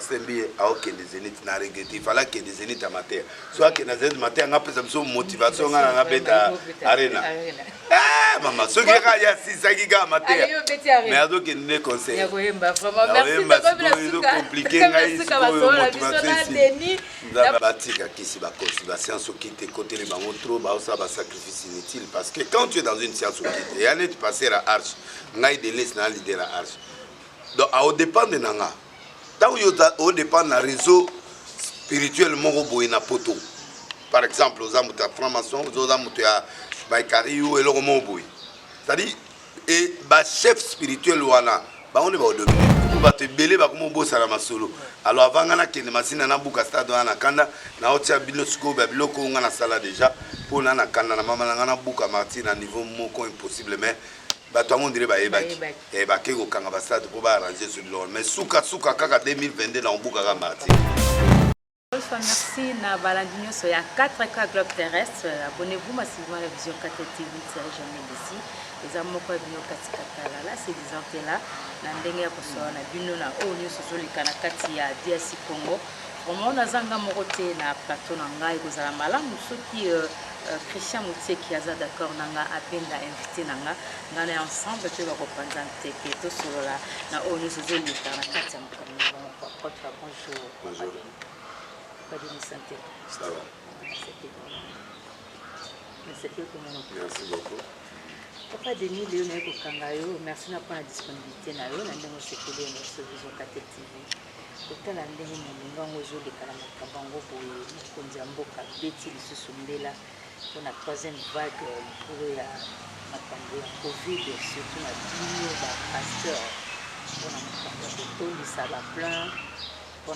pasteur mbi aoke des zénith na regretter il fallait que des zénith amateur soit que na zénith amateur nga pesa biso motivation nga na beta arena maman ce qui ya sisa giga amateur mais ado que ne conseil ya koyemba vraiment merci de compliqué ngai motivation batika kisi ba kosi ba science okite côté les bango trop ba ça ba sacrifice inutile parce que quand tu es dans une science okite et allez tu passer à arche ngai de laisse na leader la arche donc au dépend de nanga tant au dépend na réseau spirituel moko boy na poto par exemple aux amuta franc-maçon aux amuta baikari ou eloko mo boy c'est-à-dire et ba chef spirituel wana ba on est ba au début ba te belé ba comme bo sala masolo alors avant ngana kende masina na buka stade wana kanda na otia bino siko ba biloko ngana sala déjà pour na kanda na mama ngana buka martin à niveau moko impossible mais ba to monde ba ebaki e ba ke ko kanga ba stade pour ba arranger ce biloko mais suka kaka 2022 na buka ga martin. Merci na balandinyo so ya 4K Globe Terrestre. Abonnez-vous massivement à la Vision 4 TV jamais ici. Les amours quoi bino katikata là c'est des antennes là na ndenge ya kosoa na bino na onyo so likana kati ya DRC Congo. Vraiment nazanga mokote na plateau na ngai kozala malamu soki Christian Moutieki aza d'accord nanga apenda invité nanga ngana ensemble pe ba kopanza teke to solo là na onyo so likana kati ya mokolo. Bonjour. Pas de santé. Ça va. Merci beaucoup. Papa Denis Léon Kangayo, merci pour la disponibilité. Nous avons sécurité dans ce Vision 4 TV. Autant la ndenge moninga ngozo de kalama kabango pour konzambo ka beti lisusumbela pour la troisième vague pour la Covid surtout la diminution de pasteur pour la makambo ça va plein. Bon,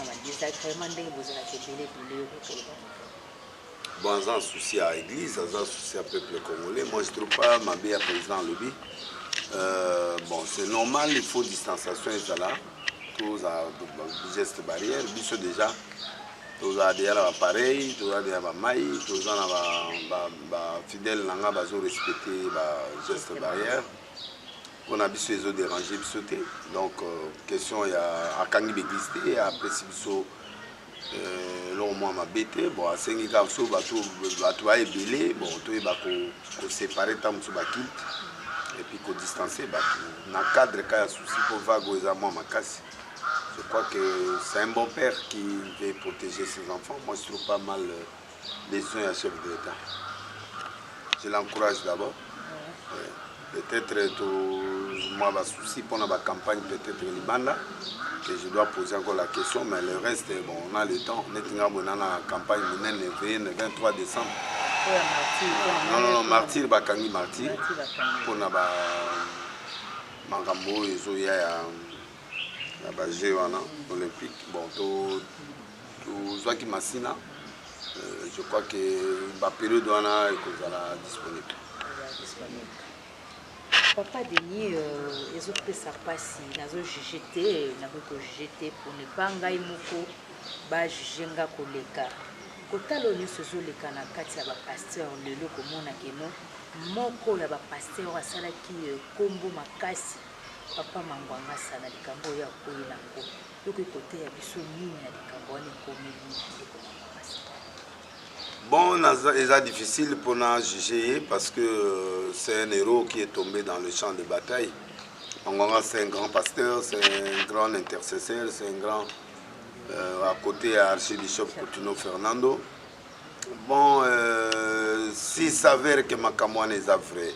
j'ai un souci à l'église, j'ai un souci à peuple congolais. Moi, je ne trouve pas ma bien président lobby. Bon, c'est normal, il faut distanciation et là. Tous les gestes barrières, ils déjà. Tous les appareils, tous les mailles, tous les fidèles, ils ont respecté les gestes barrières. On a besoin de déranger, donc question il y a à Kangi Béguisté, après si biso l'homme m'a bêté, bon à Sengi Kapso, bateau est belé, bon tout est qu'on séparer tant que et puis qu'on distancer, dans le cadre quand il y a souci pour vague aux amants ma casse. Je crois que c'est un bon père qui veut protéger ses enfants. Moi je trouve pas mal les soins à chef de l'État. Je l'encourage d'abord. Peut-être moi ma souci pour la campagne peut-être Libanda que je dois poser encore la question mais le reste bon on a le temps on est dans la campagne le 23 décembre non martyr bakangi martyr pour na ba mangambo ezo ya ba jeux olympique bon to zwaki masina je crois que la période wana ekozala disponible. Papa Denis, les autres ça passe, ils ont jeté, pour ne pas engager moko, bah juger nga koleka. Kota l'onu se zo leka na kati ya ba pasteur lelo komona keno, moko ya ba pasteur asala ki kombo makasi. Papa mangwanga sana likambo ya koyina ngo. Donc côté ya biso nini ya likambo ni komeli. Bon, c'est difficile pour nous juger parce que c'est un héros qui est tombé dans le champ de bataille. C'est un grand pasteur, c'est un grand intercesseur, c'est un grand à côté à Archibishop Coutinho Fernando. Bon, s'il s'avère que Makamouane est vrai,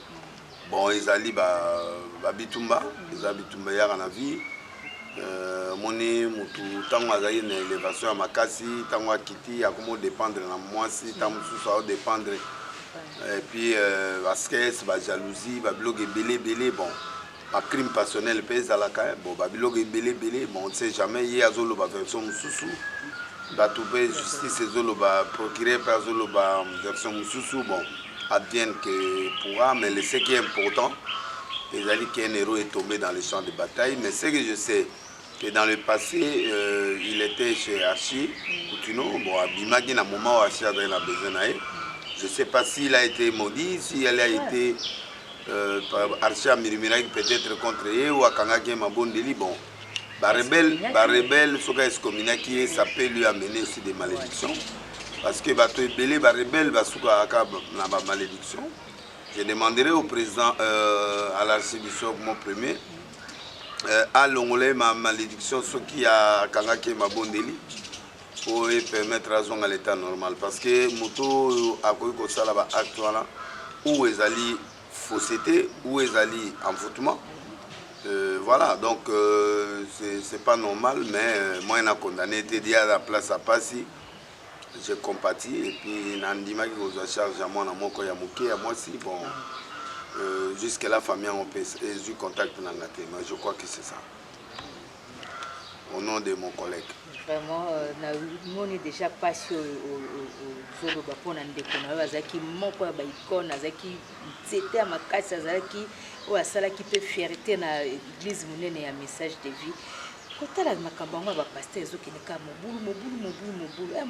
bon, ils allaient à Bitumba, ils allaient à Bitumba, il y a un avis. Moni mutu tango azayi na élévation ya makasi tango akiti akomo dépendre na mwasi tango mosusu ao dépendre et puis basquesse ba jalousie ba biloko ebele bon ba crime passionnel pe ezalaka bon ba biloko ebele bon on ne sait jamais ye azoloba version mosusu bato pe justice ezoloba procureur pe azoloba version mosusu bon advienne que pourra mais ce qui est important ezali qu'un héros est tombé dans le champ de bataille mais ce que je sais que dans le passé, il était chez Archie Coutinho, bon, Abimagi, dans le moment où Archie a besoin. Je ne sais pas s'il a été maudit, si elle a été Archie a murmuré peut-être contre eux ou à Kangaki Mabondeli. Bon, Rebelle, ce qui ça peut lui amener aussi des malédictions. Parce que bato ebele ba rebelle ba suka aka na ba malédiction. Je demanderai au président à l'archibishop mon premier à l'ongolais ma malédiction ce qui a kangaki ma bondeli pour permettre à zonga l'état normal parce que moto a ko sala ba acte wana ou ezali fausseté ou ezali envoûtement. Voilà, donc c'est pas normal, mais moi, je condamné, été dit à la place à passer, j'ai compati, et puis, Nandima qui vous a chargé à moi, à moi aussi, bon, jusqu'à la famille, on peut eu contact dans la tête, mais je crois que c'est ça. Au nom de mon collègue. Vraiment, nous on est déjà passé au Zolo Bapon en déconnant, Azaki, mon père, Baïkon, Azaki, c'était à ma casse, Azaki, ou à Sala qui peut fierté dans l'église, mon un message de vie. Quand elle a ma cabane, va passer, qui n'est qu'à mon boulot, mon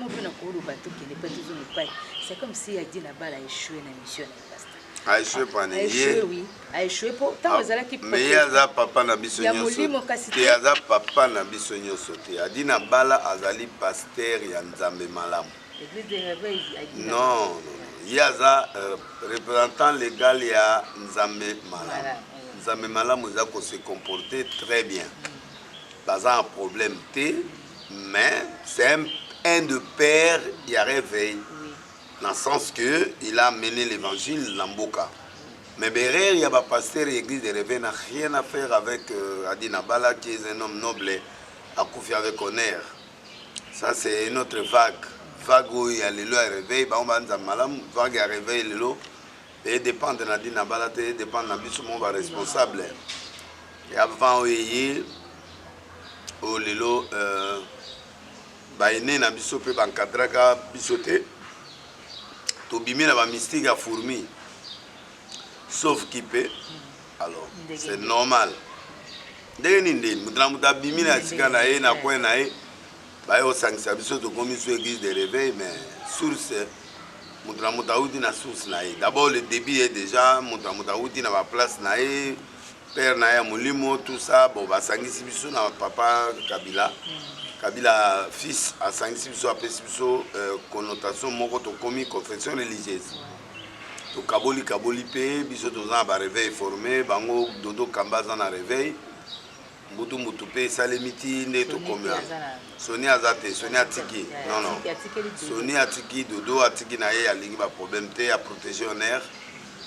boulot, bateau qui n'est pas toujours le paille. C'est comme si elle dit la balle a échoué dans la mission. A échoué pour un échoué, oui. A échoué pour tant aux qui mais il y a papa na biso nyoso. Il y a papa na biso nyoso. Adina bala azali pasteur ya Nzambe malamu. L'église des réveils. Non, il y a représentant légal ya Nzambe malamu. Nzambe malamu za ko se comporter très bien. Pas un problème mais c'est un de père il y a réveil. Dans le sens qu'il a mené l'évangile dans Mboka. Mais derrière, il y a un pasteur de l'église de Réveil, n'a rien à faire avec Adina Bala, qui est un homme noble, à Koufi avec honneur. Ça, c'est une autre vague. Vague où il y a les lois à Réveil, vague à Réveil, les lois. Et dépend de Adina Bala, et dépend de l'ambition responsable. Et avant, il y a les lois, il y a biso pe bankadraka bisoté. Tobimi na ba mystique à fourmi. Sauf qui peut. Alors, c'est normal. Dès que nous bimi na sika na e na coin na e, ba yo sangisa biso to komi sur église de réveil mais source mutra uti na source na e. D'abord le débit est déjà mutra uti na ba place na e. Père na ya molimo tout ça bon ba sangisi biso na papa Kabila. Kabila fils a sangisi biso apesi biso connotation moko to komi confession religieuse. To kaboli pe biso to za ba réveil formé bango dodo kambaza na réveil. Mutu pe salemiti ne to komi. Soni azate, Soni atiki. Non. Soni atiki dodo atiki na ye alingi ba problème te a protéger honneur.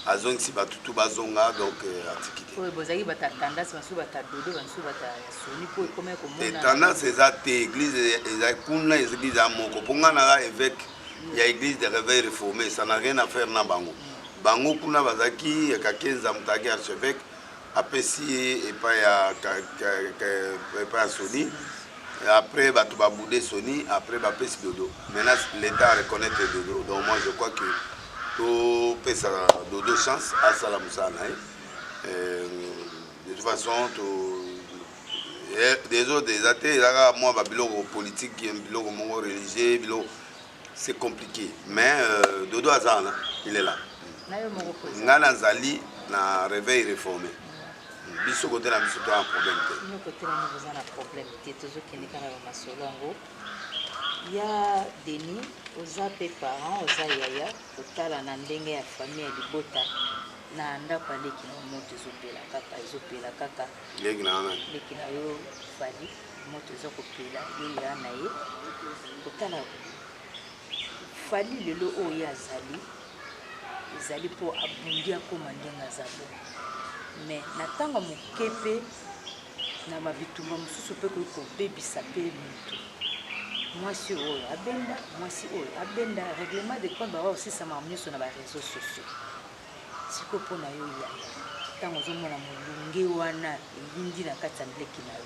Azong si batutu bazonga donc atiki. Oui, bozaki bata tendance basu bata dodo basu bata Soni po comme et tendance ezate église ezakuna église à moko ponga na évêque il y a église de réveil réformé ça n'a rien à faire na bango. Bango kuna bazaki ka 15 mutaki archevêque apesi et pas ya Soni après batu ba boudé Soni après ba pesi dodo. Maintenant l'état reconnaît dodo donc moi je crois que to pesa dodo chance à Salamusana. De toute façon, des autres des athées, moi, le politique, le religieux, c'est compliqué. Mais Dodo Azana, il est là. Ngana Zali na réveil réformé. Biso côté na biso to un problème. Nous côté là nous avons un problème. C'est toujours qu'il n'y a pas de masolongo. Il y a des nids, aux parents, aux yaya, total en ndenge ya famille de bota. Na ndako aleki na moto ezopela kaka leki na yo fali moto ezokopela yo ya na ye kotala fali lelo oyo ezali po abundi akoma ndenge aza bongo mais na ntango moke mpe na babitumba mosusu mpe koki kobebisa mpe motu mwasi oyo abenda règlement de compte bawa osisama nyonso na bareseau sociaux siko pona yo ya tango ozomona molunge wana eyindi na kati ya leki na yo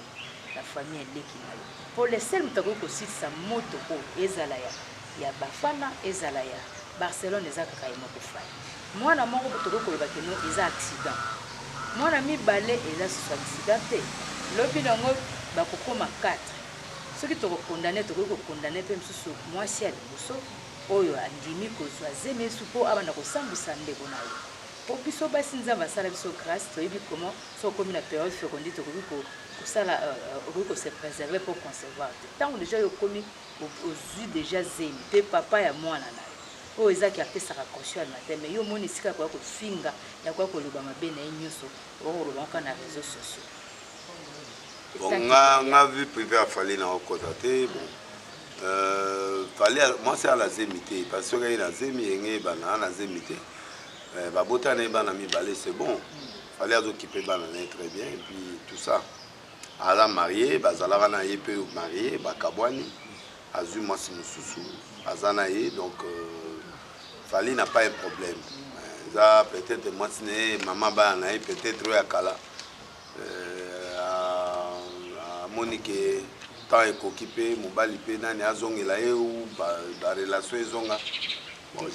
la famille eleki na yo pour le seul moto akoki kosilisa moto oyo ezala ya bafana ezala ya Barcelone eza kaka ye moko fai mwana moko tokoki koloba keno eza accident mwana mibale eza susu accident te lobi nango bakokoma 4 soki tokokondane tokoki kokondane mpe mosusu mwasi ya liboso oyo andimi kozwa zeme supo abanda kosambwisa ndeko na yo pour biso basi nzamba sala biso grâce toyebi comment so comme la période fécondée to ko sala ko se préserver pour concevoir tant déjà yo komi aux déjà zemi pe papa ya mwana na o ezaki apesaka caution na matin mais yo moni sika kwa ko finga ya kwa ko loba mabe na nyuso o loba ka na réseaux sociaux bon nga vu privé a fallu na okotate bon moi c'est à la zemité parce que il a zemi yenge bana na zemité babota na bana mi balé c'est bon fallait s'occuper bana très bien et puis tout ça à la mariée bazala na yé peut marié bakabwani azu moi c'est mususu azana yé donc fallait n'a pas un problème ça peut-être moi c'est maman bana peut-être ya kala Monique tant équipé mobali pe nani azongela ye ou ba relation ezonga bon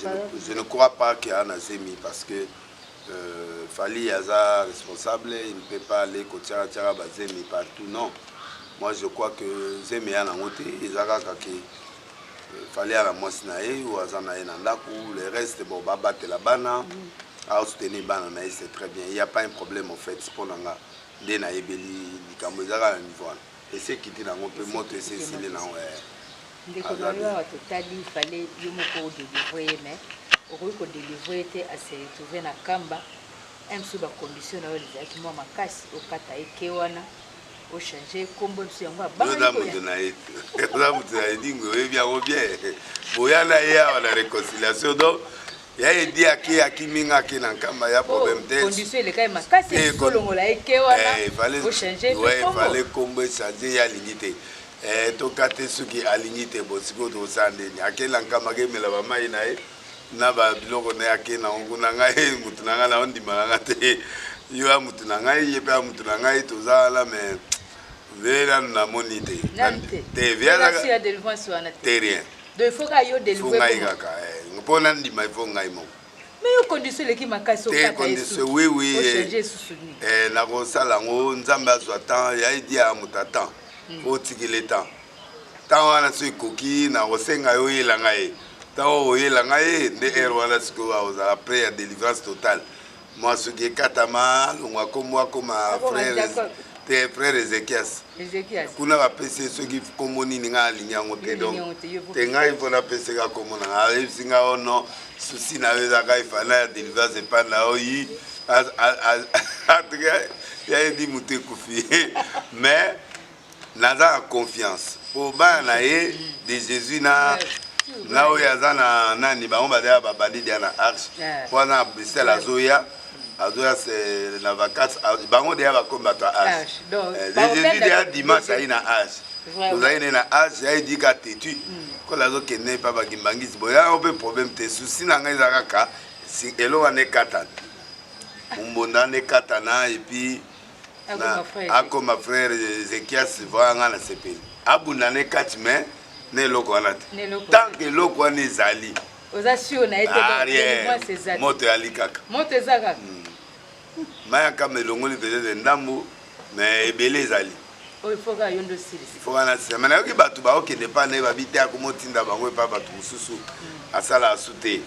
je ne crois pas qu'il y a Nazemi parce que Fali Aza responsable il ne peut pas aller côté Tchara Bazemi partout non moi je crois que Zemi a nangote ezaka kaki Fali à la mosinae ou azanae nandaku le reste bon babate la bana à soutenir bana c'est très bien il y a pas un problème en fait pour nanga dena ebeli likamozaka niveau et c'est qui dit dans mon peu monter c'est les non ndeko na totali il fallait yo moko délivrer mais au délivrer était à se retrouver na kamba un sous ba condition na les qui moi makasi au kata ekewana au changer combo sur yango ba yo mutuna dingo e bien au bien boya na ya la réconciliation donc ya dit aki minga ki na kamba ya problème te condition le kai makasi solongola ekewana au changer ouais fallait combo changer ya limité tokate suki alignité bosiko to sande ni akela nkama ke mela ba mai na e na ba biloko na yake na nguna ngai mutuna ngala ondi malanga te yo mutuna ngai ye pa mutuna ngai to zala mais vera na monité te vera si la délivrance wana te rien de faut ka yo délivrer ngai kaka ngopona ndi mai fo ngai mo mais yo condition le ki makasi o kata condition oui na ko sala ngo nzamba zo temps ya idi a mutata au tikile temps wana so koki na osenga yo yelanga ye tawo yelanga ye de wana siko après la délivrance totale moi ce qui katama longwa komwa comme frère Ezekias kuna ba pese so ki komoni ninga linyango te donc te ngai fona pese ka komona a singa ono souci na weza ka ifana délivrance pas na oyi ya dit muté kufi mais naza confiance pour bana ye de Jésus na oyazana nani ba on ba dia ba bandi dia na arche wana bisel azoya c'est la vacance ba on dia ba combattre arche donc Jésus dia dimanche aina arche vous avez na arche ya dit ka tetu ko la zo kene pa ba gimbangisi boya on peut problème te souci na ngai za ka si elo ane katana mbonda ne katana et puis ako ma frère Ezekias voanga na sepeli abuna ne katime ne loko wana tant que loko wana ezali oza sio na été moi c'est ça moto ali kaka moto ezaka maya kama longoli peut-être ndambo mais ebele ezali il faut ka yondo sili il faut kana sima na yoki batu ba okende pa na ba bité akomotinda bango pa batu mususu asala asute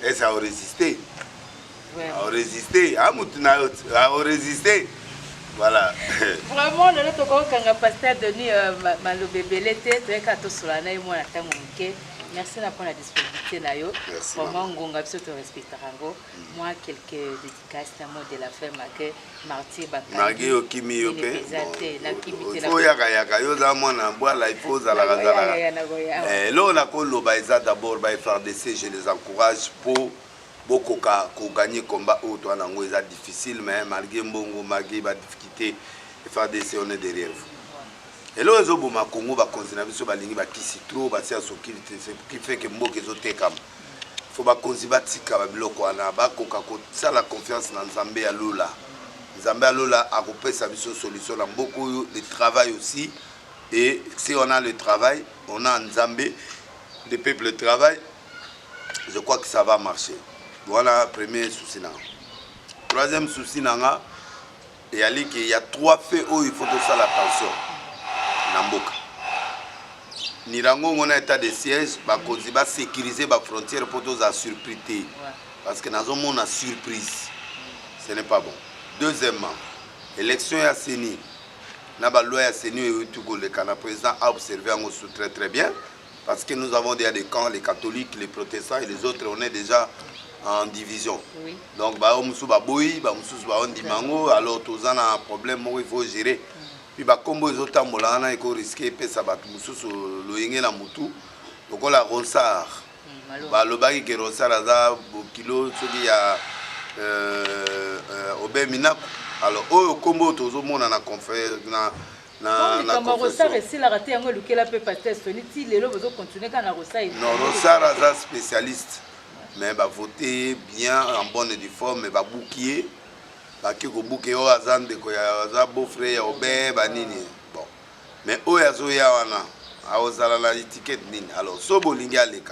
et ça a résisté a résisté amutuna a résisté. Voilà. Vraiment, nous avons pasteur Denis Malobébélé, merci pour la disponibilité. Vraiment, nous avons moi, quelques dédicaces de la femme Marty Bakay. Je les encourage pour beaucoup qui gagner combat autour nango est difficile mais malgré mbongo malgré ba difficulté FADC on est derrière vous et là zo boma Congo ba continuer biso ba lingi ba kisi trop ba tia sécurité c'est qui fait que mboke zo tekam faut ba konzi ba tika ba biloko ana ba koka ko ça la confiance na Nzambe ya Lola a kopesa biso solution na beaucoup de travail aussi et si on a le travail on a Nzambe le peuple le travail je crois que ça va marcher. Voilà le premier souci. Troisième souci, il y a trois faits où il faut faire attention. Namboka. Nirango, on a état de siège, on va sécuriser la frontière pour nous surprise. Parce que nous avons une surprise. Ce n'est pas bon. Deuxièmement, élection à Séni. La loi à Séni et le Canada président a observé en très très bien. Parce que nous avons déjà des camps, les catholiques, les protestants et les autres, on est déjà en division. Oui. Donc, alors tous on a un problème, il faut gérer. Puis comme les autres il faut risquer de faire le mutu. Donc la ronsard. Le bail qui ronsard a kilo, il y a Obé Minap. Alors, au combo, tout le monde a conféré. Non, Rosar est spécialiste, mais il va voter bien en bonne et due forme, mais il va bouquer. Il va bouquer au Azan, il va beau-frère, au bain, bon. Mais au Yazoya, on a l'étiquette. Alors, si vous avez il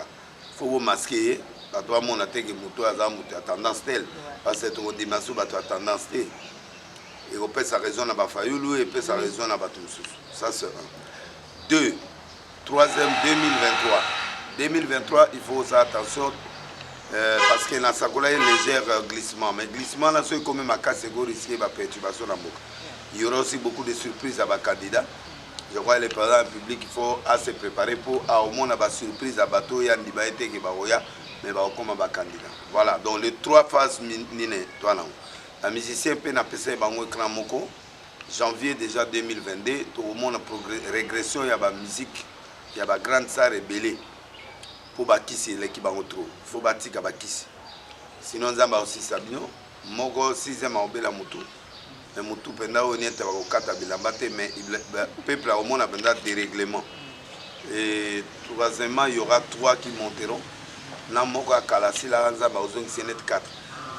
faut masquer. Parce que mon a tendance telle. Parce que tu dimension a tendance telle. Et on peut sa raison à Bafayoulou et peut sa raison à Batoussou. Ça c'est un. 2. Troisième, 2023. 2023, il faut faire attention parce que dans Sakola, il y a un léger glissement. Mais glissement, là, c'est quand même à casser risquer la perturbation dans le monde. Il y aura aussi beaucoup de surprises à nos candidats. Je crois que les présidents publics, il faut se préparer pour au moins avoir surprise à bateau et à Ndibaïté qui va mais va comme un candidat. Voilà, donc les 3 phases nine, toi là. La musicien peut n'appeler bango écran moko. Janvier déjà 2022, tout le monde a régression, il y a la musique, il y a la grande salle rebellée. Pour bakisi l'équipe bango trop. Il faut bâtir à bakisi. Sinon zamba aussi sabino. Moko 6e a obé la moto. Le moto penda on est au kata bilambate mais le peuple au monde a penda des règlements. Et troisièmement, il y aura 3 qui monteront. Na moko a kalasi la zamba ozong senet 4.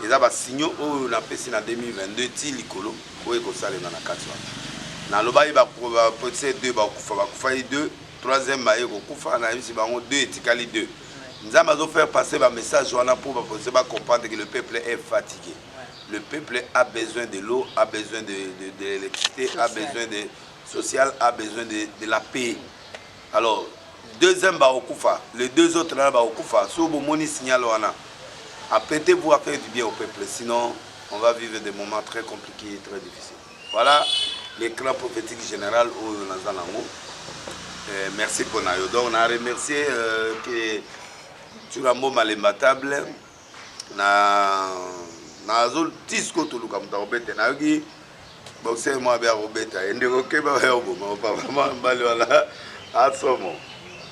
Et ça va signer on a passé en 2022 ti likolo pour que ça les dans la 4. Na loba il va peut-être 2 ba kufa 2, troisième ba ko kufa na yisi bango 2 etikali 2. Nous allons faire passer un message pour comprendre que le peuple est fatigué. Le peuple a besoin de l'eau, a besoin de l'électricité, a besoin de social, a besoin de la paix. Alors, deuxième ba okufa, les 2 autres là ba okufa, so bo moni signal wana. Apprêtez-vous à faire du bien au peuple, sinon on va vivre des moments très compliqués et très difficiles. Voilà l'écran prophétique général au Nazalango. Merci pour Nayo. Donc on a remercié que tu as mot malembatable. Na zol tisco to luka mta obete na yogi boxe mo abia obeta ndeko ke ba yobo mo pa vraiment mbali wala asomo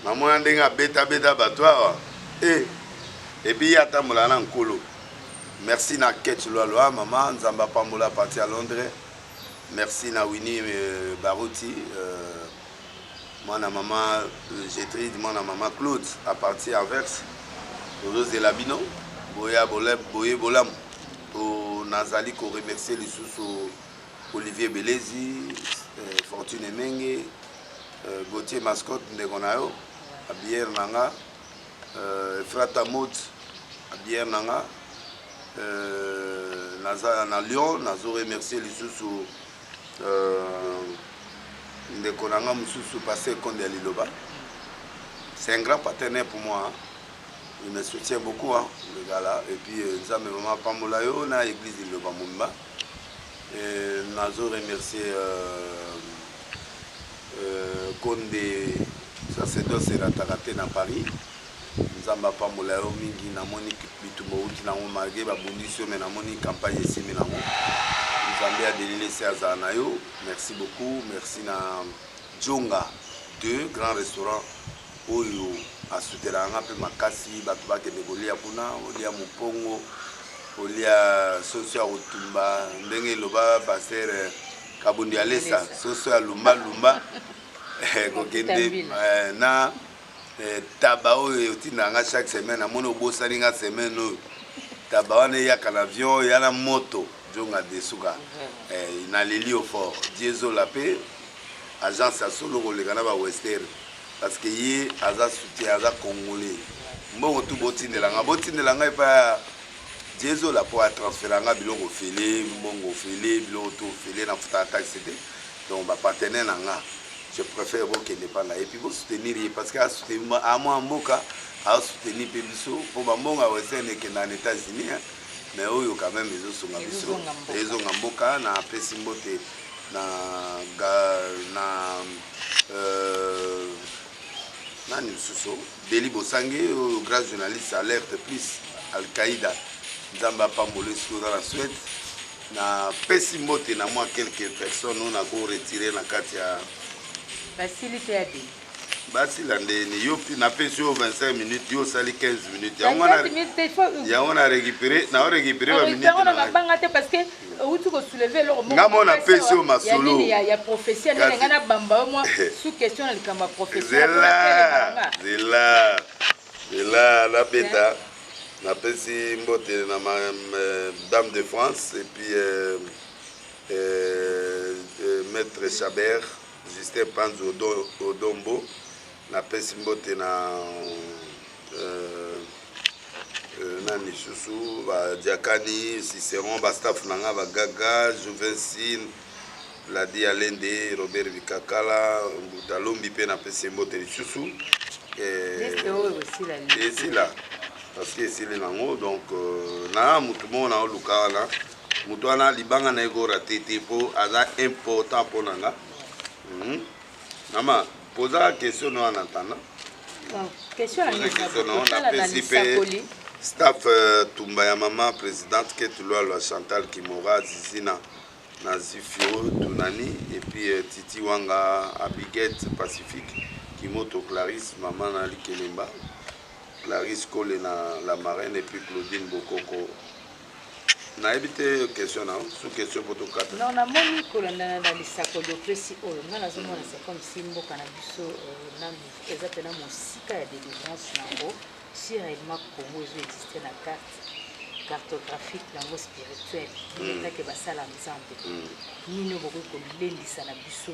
na mo ndenga beta batwa et puis ata mulana nkolo. Merci na Ketch Loa maman Nzamba Pambola parti à Londres. Merci na Winnie Barouti moi na maman Gétrid moi na maman Claude à partir à Anvers. Rose de Labino Boya Bolam. Nazali ko remercier les sous Olivier Belezi, Fortune Menge, Gauthier Mascotte Ndegonayo, Abier Nanga, Frata Mout, Abier Nanga, na Lyon, nazo remercier les sous Ndekonanga Moussou passé Konde Liloba. C'est un grand partenaire pour moi. Hein. Il me soutient beaucoup, hein, le gars là. Et puis, nous avons maman Pamolayo, dans l'église de Lobamumba. Et nous avons remercié Condé, sacerdoce et Rataraté dans Paris. Nous avons Pamolayo, Mingi, Namoni, Bitumouti, Namon Margué, Babundisio, mais Namoni, campagne ici, mais Namon. Nous avons adélé César Nayo. Merci beaucoup. Merci à Djonga 2, grand restaurant. Oyo. A soutenir un peu makasi bato ba ke negolia kuna olia mupongo olia soso otumba ndenge loba passer kabundi alesa soso ya lumba ko kende na taba oyo tinanga chaque semaine amono bosani nga semaine oyo taba wana ya kana avion ya na moto jonga desuka na leli au fort diesel la paix agence à solo ko le kana ba western. Parce que yi aza soutien aza congolais mbongo tu botindelanga et pas Jésus la pour transférer nga biloko félé mbongo félé biloko to félé na futa taxe c'était donc ba partenaire nga je préfère vous qu'il n'est pas là et puis vous soutenir parce que à moi mboka à soutenir pebiso pour ba mbongo à western que dans les États-Unis mais oyo quand même ezosonga biso ezonga mboka na apesi mbote na nani mosusu Deli Bosange oyo grand journaliste alerte plus Al-Qaïda nzambe apambole sikoyo na Suède na pesi mbote na mwa quelques personnes oyo nako retire na kati ya basili te ya de basila ndeni yo na pesi yo 25 minutes yo osali 15 minutes yango na récupéré ba minute na te parce que outu ko soulever le moment ngamo na pesi yo masolo ya professeur nene ngana bamba moi sous question na likamba professeur zela la beta na pesi mbote na dame de France et puis maître Chabert Justin Panzo Odombo na pesi mbote na nani susu ba Diakani Cicéron ba staff nanga ba Gaga Jovencine la di Alende Robert Bikakala Mbutalombi pe na pesi mbote susu et là parce que c'est nango donc na mutu mona oluka na mutu wana libanga na ego raté po aza important pour nanga Nama, pose la question en attendant. Question à staff Tumbaya Mama, présidente, qui est loi Chantal Kimora, Zizina, Nazifio, Tunani, et puis Titi Wanga, Abiget, Pacifique, Kimoto Clarisse, Maman Nali Kelimba, Clarisse Kole, la marraine, et puis Claudine Bokoko. Na évité question na sous question pour tout cas. Non na moni ko na lisako do presi o na na zomo na c'est comme si mboka na biso na ezate na mosika ya délivrance nango si réellement Congo existait na carte cartographique nango spirituelle na ke basala nzambe nino boko ko lendisa na biso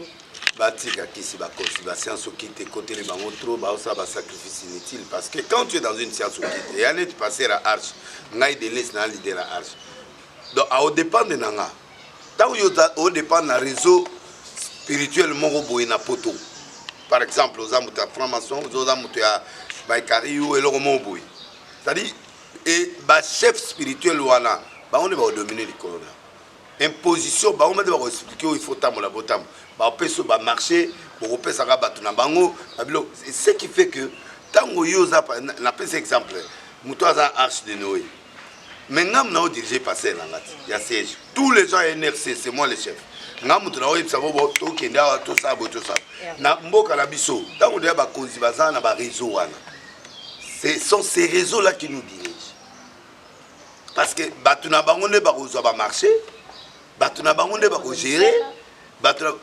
batika kisi ba science qui te côté les bango trop ba ça ba sacrifice inutile parce que quand tu es dans une science qui et année tu passer à arche ngai de laisse na leader à arche. Donc, au dépend de Nanga. Tant au dépend d'un réseau spirituel Morobo na poto. Par exemple, aux amours de franc-maçon, aux amours de Baïkari ou le Romoboui. C'est-à-dire, et le chef spirituel, on va dominer les colonnes. Imposition, on va expliquer où il faut tamer la botam. On peut se marcher, on peut se rabattre dans bango. C'est ce qui fait que, tant que vous avez un exemple, nous avons un arche de Noé. Maintenant, nous avons dirigé passer là. Il y a siège. Tous les gens NRC, c'est moi le chef. Nous avons tout ça, tout ça. Na mboka na biso, tant on a cause bazan na réseau ce sont ces réseaux là qui nous dirigent. Parce que batuna bangonde ba marché, batuna bangonde ba gérer,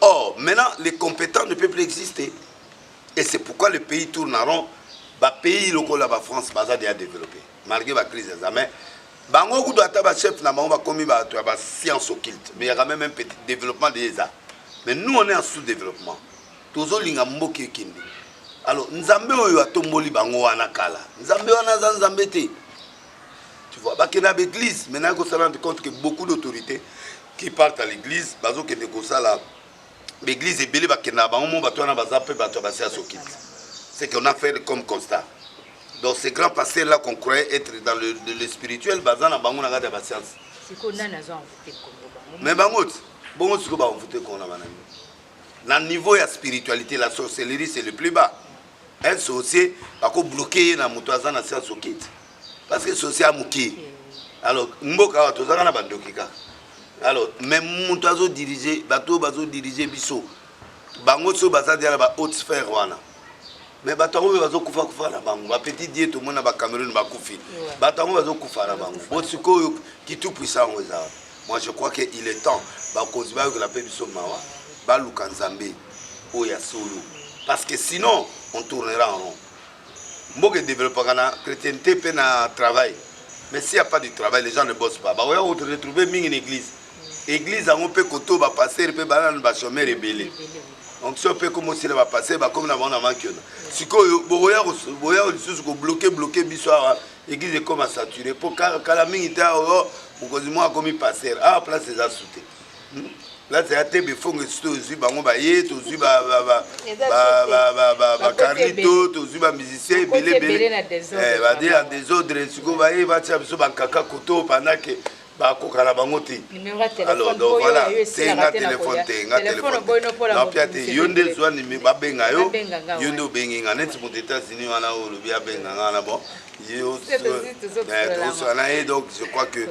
or maintenant les compétents ne peuvent plus exister. Et c'est pourquoi le pays tourne en rond. Le pays local la France bazan déjà développé malgré la crise des armées. Bango ku doit être chef na bango ba komi ba science occulte mais il y a quand même un petit développement des arts. Mais nous on est en sous-développement. Tozo linga mboki kindi. Alors nzambe oyo atomboli bango wana kala. Nzambe wana za nzambe te. Tu vois ba kena l'église maintenant qu'on se rend compte que beaucoup d'autorités qui partent à l'église bazo kende ko sala l'église est belé ba kena bango ba tona ba zape ba to ba science occulte. C'est qu'on a fait comme constat. Donc ces grands pasteurs là qu'on croyait être dans le spirituel, bazana bango na gata ba science. Siko nana zo envoûté Congo bango. Mais bango siko ba envoûté Congo na banani. Na niveau ya spiritualité la sorcellerie c'est le plus bas. Un sorcier va ko bloquer na moto azana science okite. Parce que sorcier amuki. Alors mboka wa tozanga na bandokika. Alors même moto azo diriger bato bazo diriger biso. Bango so baza dia ba haute sphère wana. Mais batango bazo kufa kufa na bango ba petit dieu tout monde ba Cameroun ba kufi batango bazo kufa na bango botiko qui tout puissant oza. Moi je crois que il est temps ba koziba que la paix biso mawa ba lukanzambe oya solo parce que sinon on tournera en rond. Mboke développer kana chrétienté pe na travail mais s'il y a pas de travail les gens ne bossent pas ba oya retrouver mingi une église on peut koto ba passer pe ba ba chômer rebelle. Donc si on peut commencer à passer, comme nous avons manqué. Si on a bloqué, l'église est comme à saturer. Pour que la mine était on a commis passer. À la place, c'est à sauter. là c'est até bifongo tozi bango ba ye tozi ba carlito tozi ba musicien belé va dire en désordre siko ba ye ba tia biso ba kaka koto pendant que ba kokala bango te. Alors donc voilà, c'est un téléphone non piate yonde zwa ni ba benga yo yonde obenga net pour États-Unis wana o lobi abenga ngana bon. Donc je crois que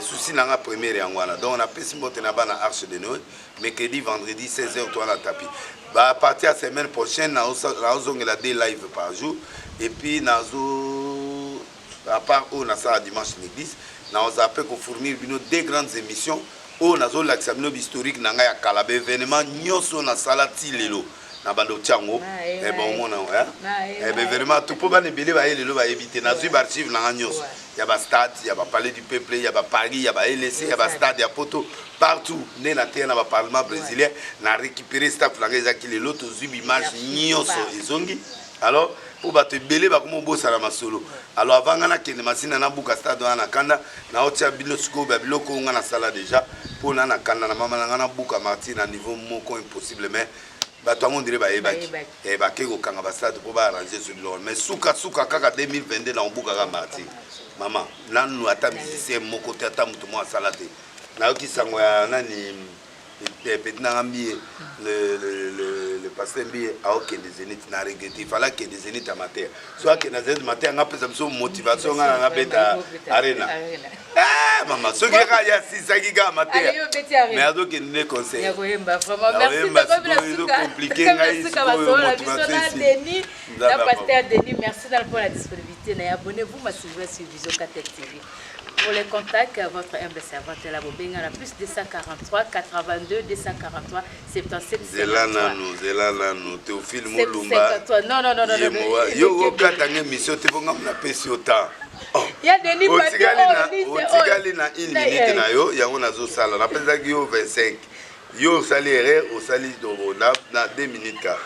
souci n'a première yangoana. Donc on a pris mbote na bana Arche de Noël mercredi vendredi 16h toi na tapis. Bah à partir de la semaine prochaine na ozongela des live par jour et puis nazo à part on a ça à dimanche l'église na on appelle qu'on fournir des grandes émissions on nazo l'examen historique na ya kala événement nyoso na salati lelo. Na bando tiango et bon mon hein et ben vraiment tout pour bane belé ba lelo ba éviter na zui archive na nyos il y a ba stade il y a ba palais du peuple il y a ba Paris il y a ba LC il y a ba stade il y a poto partout né na terre na ba parlement brésilien na récupérer staff la ngeza ki lelo to zui image nyos ezongi alors pour ba te belé ba komo bossa na masolo alors avant ngana kende masina na buka stade na kanda na otia bino siko ba biloko ngana sala déjà pour na kanda na mama ngana buka martin à niveau moko impossible mais tout le monde dirait et bah qu'est-ce qu'on va faire pour arranger ce long mais souka kaka 2022 na ombuka ka marti maman là nous attendons musicien mon côté attend tout moi salate na oki sango ya nani petit na ngambi le pasteur mbi a aucun des zénith na regretter il fallait que des zénith amateur soit que na zénith amateur nga pesa biso motivation nga na beta arena maman ce qui a ya 6 giga amateur mais ado que ne conseil ya koyemba vraiment merci de compliqué ngai Denis la pasteur Denis merci pour la disponibilité na abonnez-vous massivement sur Vision 4 TV. Pour les contacts, votre humble servante la Bobenga la plus 243 82 243 77 Zelana Théophile Molumba. Non. Yo katanga mission te bonga na pesi ota. Il y a Denis Otigali na une minute na yo yango nazo sala na pesa yo 25. Yo salaire au sali do na 2 minutes ka.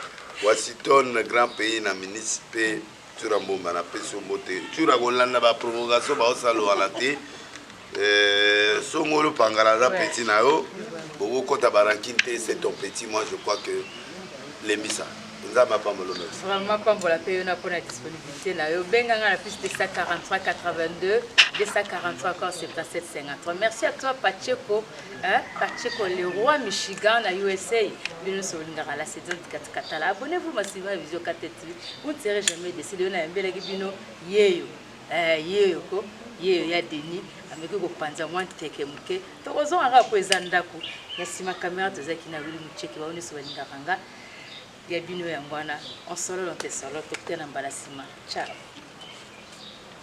Washington grand pays na municipalité Turambomba na peso mote tura golanda ba provocation ba osalo alate songolo pangala za petit na yo boko kota barankinte c'est ton petit moi je crois que l'embisa nzama pambolo merci vraiment pambola pe na pour la disponibilité na yo benga na plus de 143 82 243 encore 77 53 merci à toi Pacheco Pacheco le roi Michigan na USA bino solingara la saison 4 katala abonnez-vous massivement à Vision 4 TV vous ne serez jamais décidé na mbele bino yeyo ko yeyo ya Denis ameki ko panza mwa teke muke to ozo ara ko ezandako ya sima caméra to zaki na wili mucheki baone solingara nga ya bino ya ngwana on solo lonte solo to tena mbala sima ciao.